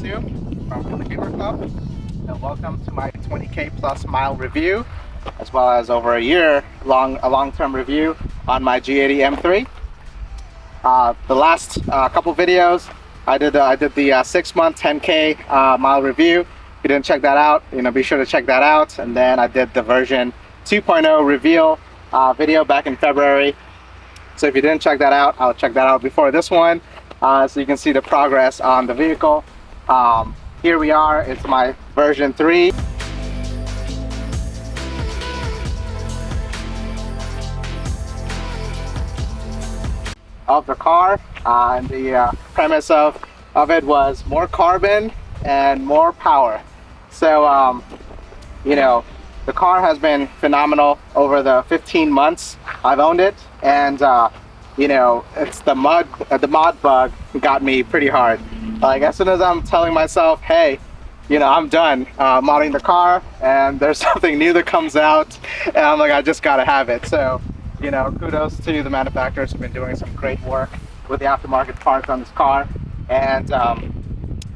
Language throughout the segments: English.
YouTube from the Bimmer Club. And welcome to my 20k plus mile review, as well as over a year long-term review on my G80 M3. The last couple videos, I did the 6-month 10k mile review. If you didn't check that out, be sure to check that out. And then I did the version 2.0 reveal video back in February. So if you didn't check that out, I'll check that out before this one, so you can see the progress on the vehicle. Here we are, it's my version 3. Of the car, and the premise of it was more carbon and more power. So the car has been phenomenal over the 15 months I've owned it, and it's the mod bug got me pretty hard. Like, as soon as I'm telling myself, hey, I'm done modding the car, and there's something new that comes out, and I'm like, I just gotta have it. So kudos to the manufacturers who've been doing some great work with the aftermarket parts on this car. And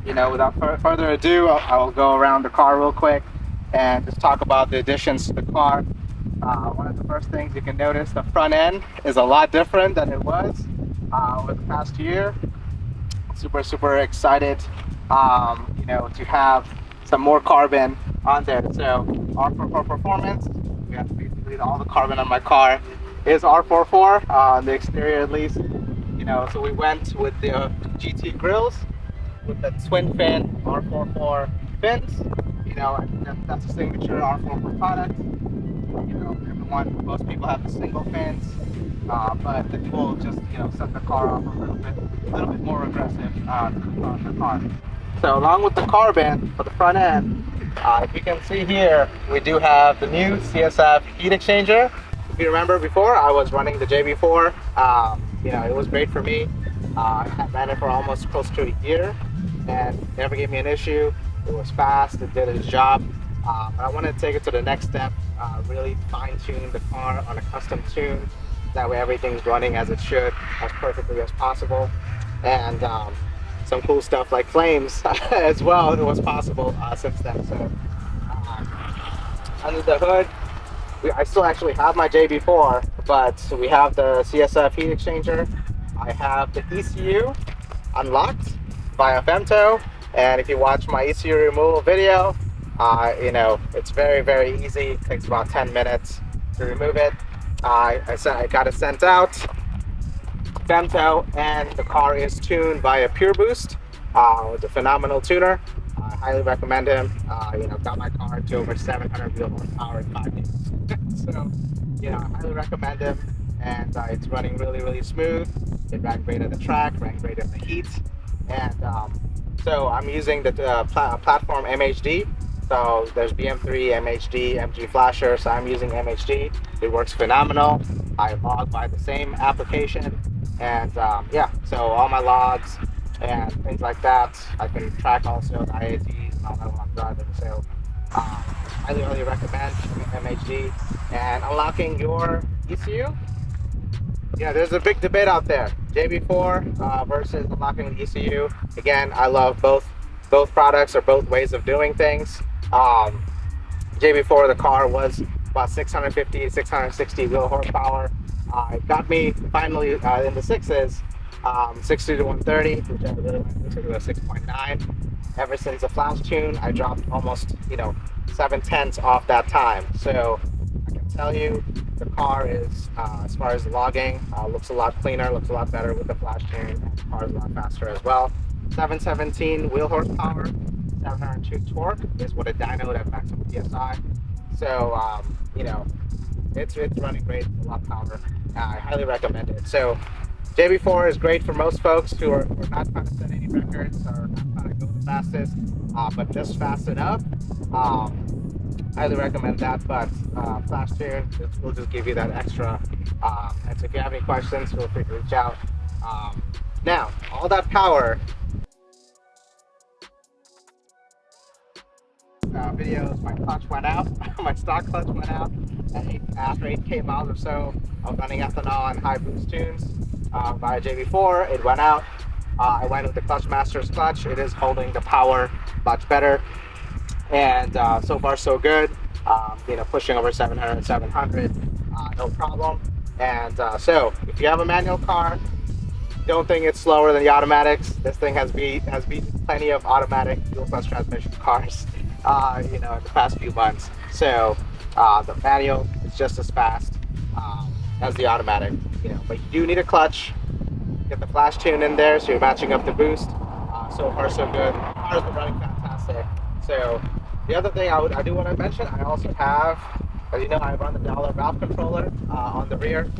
without further ado, I will go around the car real quick and just talk about the additions to the car. One of the first things you can notice, the front end is a lot different than it was over the past year. Super excited to have some more carbon on there. So R44 Performance, we have basically all the carbon on my car is R44 on the exterior, at least. So we went with the GT grills with the twin fin R44 fins. That's a signature R44 product. Most people have the single fins, but the dual just set the car off a little bit more aggressive on the car. So along with the carbon for the front end, if you can see here, we do have the new CSF Heat Exchanger. If you remember before, I was running the JB4. It was great for me. I ran it for almost close to a year, and it never gave me an issue. It was fast, it did its job. But I wanted to take it to the next step, really fine-tune the car on a custom tune. That way everything's running as it should, as perfectly as possible. And some cool stuff like flames as well, it was possible since then. So under the hood, I still actually have my JB4, but we have the CSF Heat Exchanger. I have the ECU unlocked via Femto, and if you watch my ECU removal video, it's very easy. It takes about 10 minutes to remove it. I got it sent out, Femto, and the car is tuned via Pure Boost with a phenomenal tuner. I highly recommend him. Got my car to over 700 wheel horsepower in 5 days. So, I highly recommend him, and it's running really smooth. It ran great at the track, ran great at the heat, and so I'm using the platform MHD. So there's BM3, MHD, MG Flasher, so I'm using MHD. It works phenomenal. I log by the same application, and so all my logs and things like that, I can track also the IATs and all that while I'm driving. So highly recommend MHD. And unlocking your ECU, there's a big debate out there, JB4 versus unlocking the ECU. Again, I love both products, or both ways of doing things. JB4, the car was about 650 660 wheel horsepower. It got me finally in the 6s, 60 to 130, which I really went to a 6.9. Ever since the flash tune, I dropped almost 7/10 off that time. So I can tell you, the car is, as far as logging, looks a lot cleaner, looks a lot better with the flash tune, and the car is a lot faster as well. 717 wheel horsepower, 702 torque is what it dynoed at maximum PSI. So it's running great, a lot of power. I highly recommend it. So JB4 is great for most folks who are not trying to set any records or not trying to go the fastest, but just fast enough. Highly recommend that. But flash tune will just give you that extra. And so if you have any questions, feel free to reach out. Now, all that power. Videos, my clutch went out. My stock clutch went out after 8k miles or so of running ethanol and high boost tunes via JB4. It went out. I went with the Clutchmasters clutch. It is holding the power much better, and so far so good. You know, pushing over 700, no problem. And so if you have a manual car, don't think it's slower than the automatics. This thing has beat plenty of automatic dual clutch transmission cars, you know, in the past few months. So the manual is just as fast as the automatic, you know, but you do need a clutch. Get the flash tune in there, so you're matching up the boost. So far so good. The car's been running fantastic. So the other thing I do want to mention, I also have, as you know, I run the Dahler valve controller on the rear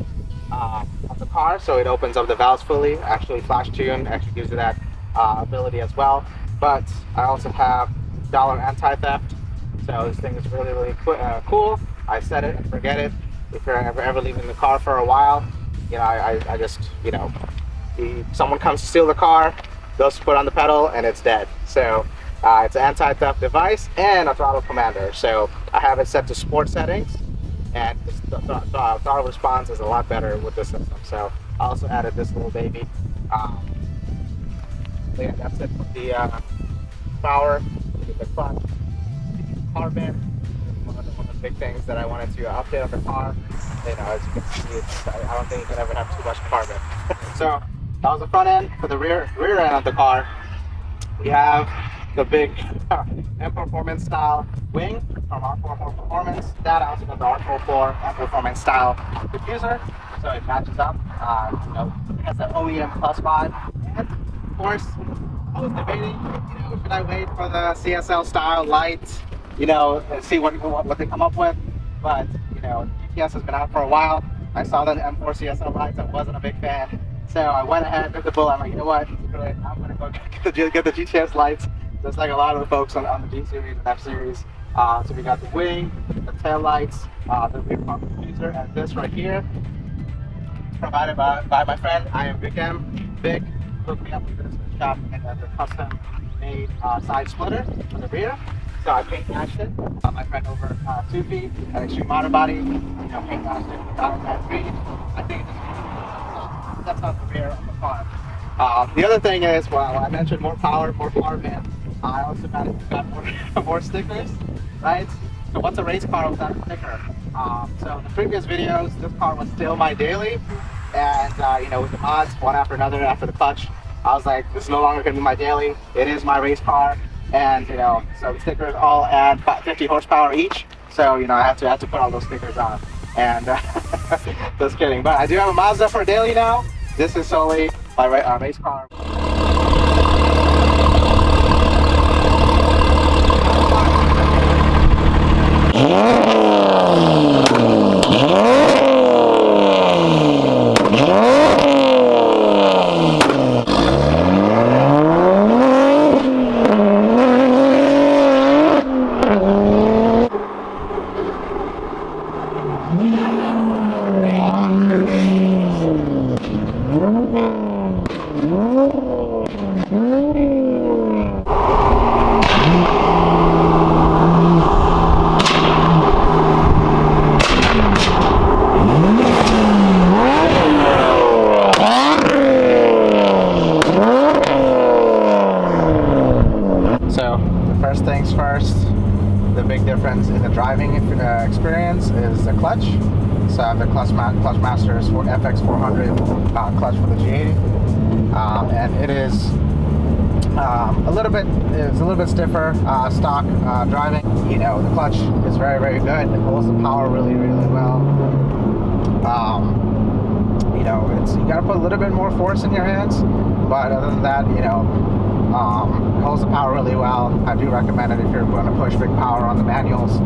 of the car, so it opens up the valves fully. Actually, flash tune actually gives you that ability as well. But I also have Dahler anti-theft, so this thing is really cool. I set it and forget it. If you're ever leaving the car for a while, you know, I just, you know, someone comes to steal the car, goes to put on the pedal, and it's dead. So it's an anti-theft device and a throttle commander. So I have it set to sport settings, and the throttle response is a lot better with this system. So I also added this little baby. Yeah, that's it for the power, the clutch, the carbon. One of the big things that I wanted to update on the car. You know, as you can see, I don't think you can ever have too much carbon. So that was the front end. For the rear end of the car, we have the big M Performance style wing from R44 Performance. That also got the R44 Performance style diffuser, so it matches up. You know, it has that OEM plus vibe. And of course, I was debating, you know, should I wait for the CSL style light, you know, and see what they come up with? But you know, GTS has been out for a while. I saw the M4 CSL lights. I wasn't a big fan, so I went ahead and bit the bullet. I'm like, you know what? I'm gonna go get the GTS lights, just like a lot of the folks on the G series and F series. So we got the wing, the tail lights, the rear bumper diffuser, and this right here, provided by my friend. I am Vic hooked me up with this shop and the custom made side splitter for the rear. So I paint matched it. My friend over Sufi at Extreme Auto Body, you know, paint matched it with $1.3. I think it just that's not the rear of the car. The other thing is, well, I mentioned more power, more carbon. I also got more stickers, right? So what's a race car without a sticker? So in the previous videos, this car was still my daily, and you know, with the mods, one after another, after the clutch, I was like, this is no longer gonna be my daily. It is my race car, and you know, so the stickers all add 50 horsepower each. So you know, I have to put all those stickers on, and just kidding. But I do have a Mazda for a daily now. This is solely my race car. First things first, the big difference in the driving experience is the clutch. So I have the Clutchmasters for FX400 clutch for the G80, and it is a little bit stiffer stock driving. You know, the clutch is very good. It holds the power really well. You know, you gotta put a little bit more force in your hands, but other than that, you know, it holds the power really well. I do recommend it if you're going to push big power on the manuals.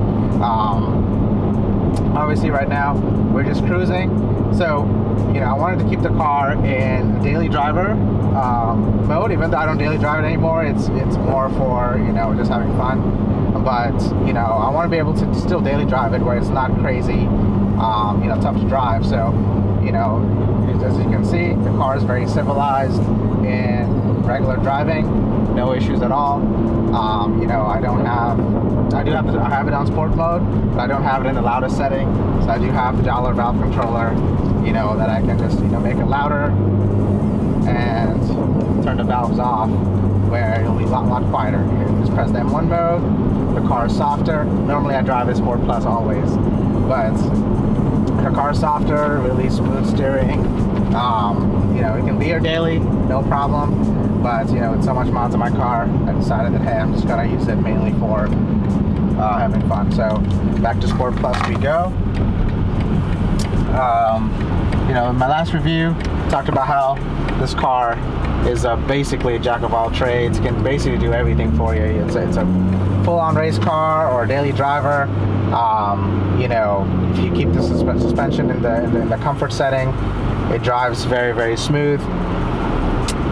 Obviously right now we're just cruising, so you know, I wanted to keep the car in daily driver mode. Even though I don't daily drive it anymore, it's more for, you know, just having fun. But you know, I want to be able to still daily drive it where it's not crazy, you know, tough to drive. So you know, as you can see, the car is very civilized in regular driving, no issues at all. You know, I have it on sport mode, but I don't have it in the loudest setting. So I do have the Dahler valve controller, you know, that I can just, you know, make it louder and turn the valves off, where it'll be a lot quieter. You just press the M1 mode, the car is softer. Normally I drive a Sport Plus always, but the car is softer, really smooth steering. You know, it can be your daily, no problem, but you know, with so much miles on my car, I decided that, hey, I'm just gonna use it mainly for having fun. So back to Sport Plus we go. You know, in my last review, talked about how this car is basically a jack of all trades. It can basically do everything for you. It's a full-on race car or a daily driver. You know, if you keep the suspension in the comfort setting, it drives very smooth.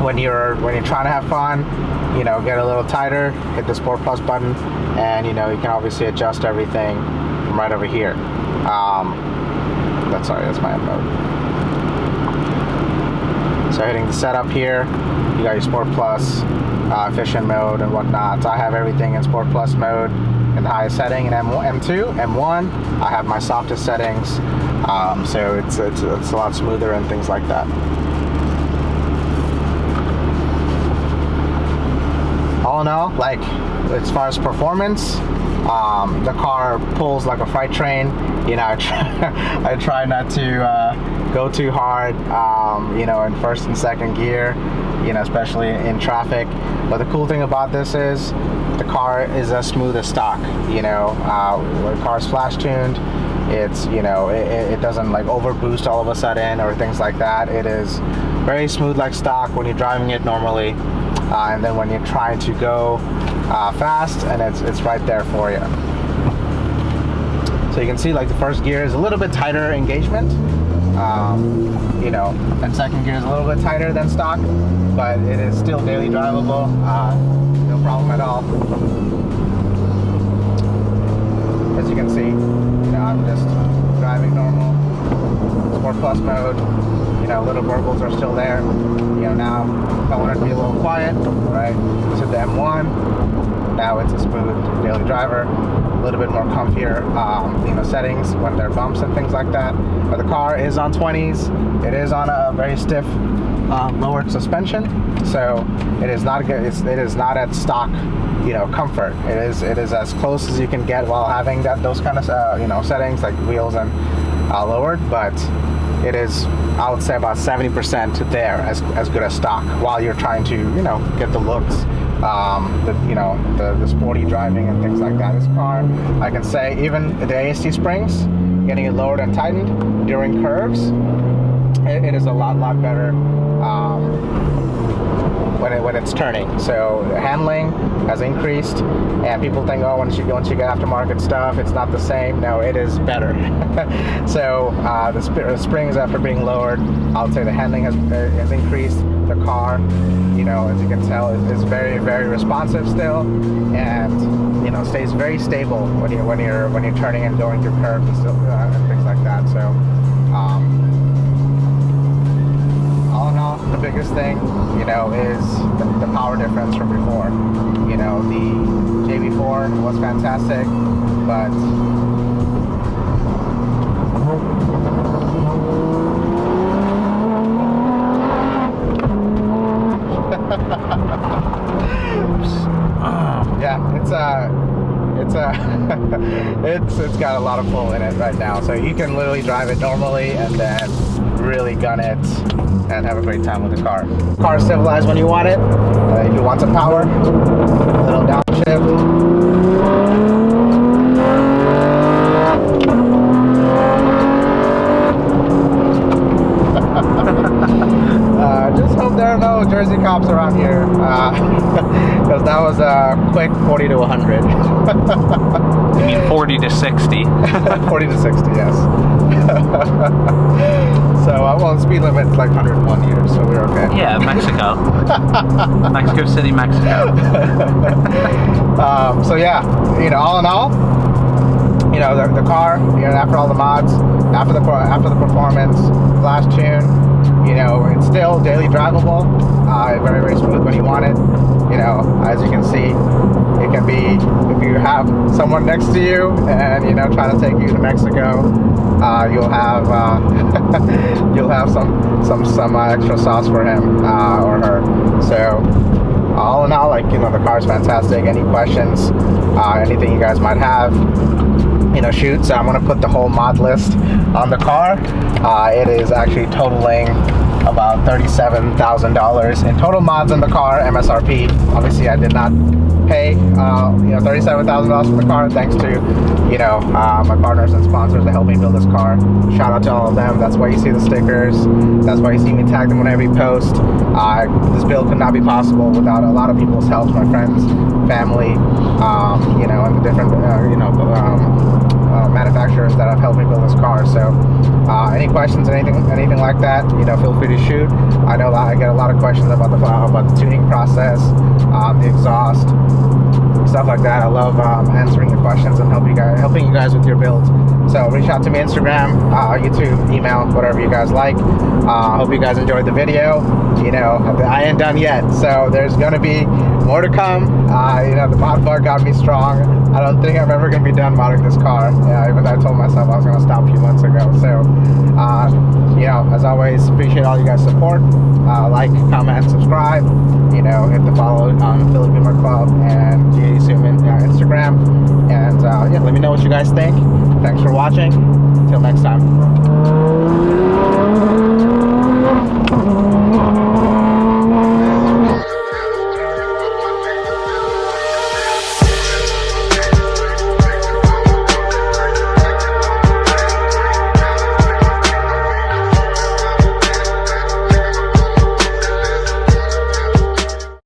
When you're trying to have fun, you know, get a little tighter, hit the Sport Plus button, and you know, you can obviously adjust everything from right over here. That's my M mode. So hitting the setup here, you got your Sport Plus efficient mode and whatnot. So I have everything in Sport Plus mode in the highest setting. In M2, M1, I have my softest settings. So it's a lot smoother and things like that. All in all, like as far as performance, the car pulls like a freight train. You know, I try not to go too hard, you know, in first and second gear, you know, especially in traffic. But the cool thing about this is the car is as smooth as stock. You know, the car's flash tuned. It's, you know, it doesn't like over boost all of a sudden or things like that. It is very smooth like stock when you're driving it normally, and then when you're trying to go fast, and it's right there for you. So you can see like the first gear is a little bit tighter engagement, you know, and second gear is a little bit tighter than stock, but it is still daily drivable, no problem at all. As you can see, you know, I'm just driving normal, Sport Plus mode. You know, little burbles are still there. You know, now if I want to be a little quiet, right, to the M1, now it's a smooth daily driver, a little bit more comfier, you know, settings when there are bumps and things like that. But the car is on 20s. It is on a very stiff lowered suspension, so it is not good. It is not at stock, you know, comfort. It is as close as you can get while having those kind of you know, settings like wheels and lowered, but it is, I would say, about 70% there as good as stock while you're trying to, you know, get the looks, you know, the sporty driving and things like that. This car, I can say, even the AST springs, getting it lowered and tightened during curves, it is a lot better when it's turning. So the handling has increased, and people think, oh, once you get aftermarket stuff, it's not the same. No, it is better. So the springs, after being lowered, I would say the handling has increased. The car, you know, as you can tell, is very responsive still, and you know, stays very stable when you're turning and going through curves and stuff, and things like that. So all in all, the biggest thing, you know, is the power difference from before. You know, the JB4 was fantastic, but yeah, it's got a lot of pull in it right now. So you can literally drive it normally and then really gun it and have a great time with the car. Car is civilized when you want it. If you want some power, a little downshift. Just hope there are no Jersey cops around here, because that was a quick 40 to 100. You mean 40 to 60? 40 to 60, yes. So, well, the speed limit's like 101 here, so we're okay. Yeah, Mexico. Mexico City, Mexico. So yeah, you know, all in all, you know, the car, you know, after all the mods, after the performance, flash tune, you know, it's still daily drivable, very smooth when you want it. You know, as you can see, it can to be if you have someone next to you and, you know, trying to take you to Mexico, you'll have you'll have some extra sauce for him or her. So all in all, like, you know, the car's fantastic. Any questions, anything you guys might have, you know, shoot. So I'm gonna put the whole mod list on the car. It is actually totaling about $37,000 in total mods in the car, MSRP. Obviously, I did not pay, you know, $37,000 for the car, thanks to, you know, my partners and sponsors that helped me build this car. Shout out to all of them. That's why you see the stickers. That's why you see me tag them on every post. This build could not be possible without a lot of people's help, my friends, family, you know, and the different, you know, manufacturers that have helped me build this car. So any questions, anything like that, you know, feel free to shoot. I know I get a lot of questions about the tuning process, the exhaust, stuff like that. I love answering your questions and helping you guys with your build. So reach out to me Instagram, YouTube, email, whatever you guys like. Hope you guys enjoyed the video. You know, I ain't done yet, so there's gonna be more to come. You know, the mod bar got me strong. I don't think I'm ever gonna be done modding this car. Even though I told myself I was gonna stop a few months ago. So, you know, as always, appreciate all you guys' support. Like, comment, subscribe. You know, hit the follow on Philip Bimmer Club and G80 Instagram. And yeah, let me know what you guys think. Thanks for watching. Until next time.